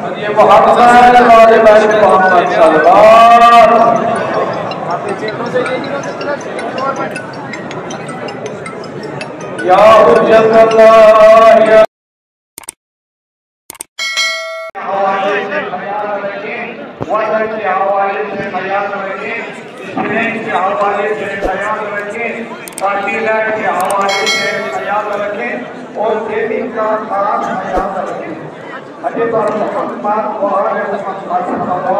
ये मोहम्मद वाले भाई मोहम्मद सल्लल्लाहु या हुज्जत अल्लाह या हवाले से ख्याल रखें, वजन के हवाले से ख्याल रखें, स्प्रेन के हवाले से ख्याल रखें, फर्टिलाइजर के हवाले से ख्याल रखें और ट्रेनिंग का खास ख्याल रखें। हज़रत मोहम्मद वाले मोहम्मद सल्लल्लाहु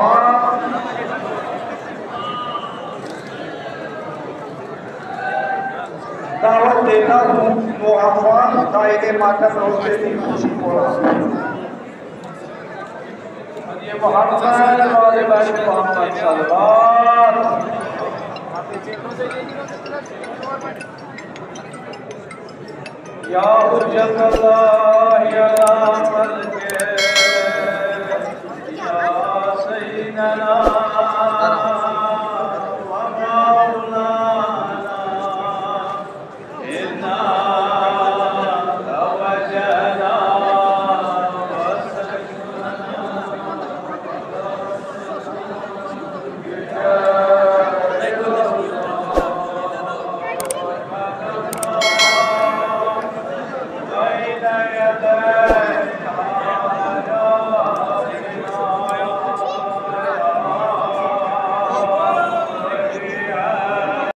दावत देता हूँ मुआफ़ान कायदे मातम रोज़े की खुशी को। ये मोहम्मद वाले भाई मोहम्मद सल्लल्लाहु या हुज्जत अल्लाह या अमल के या सैयदना व मौलाना इन्ना तवज्जना वसलना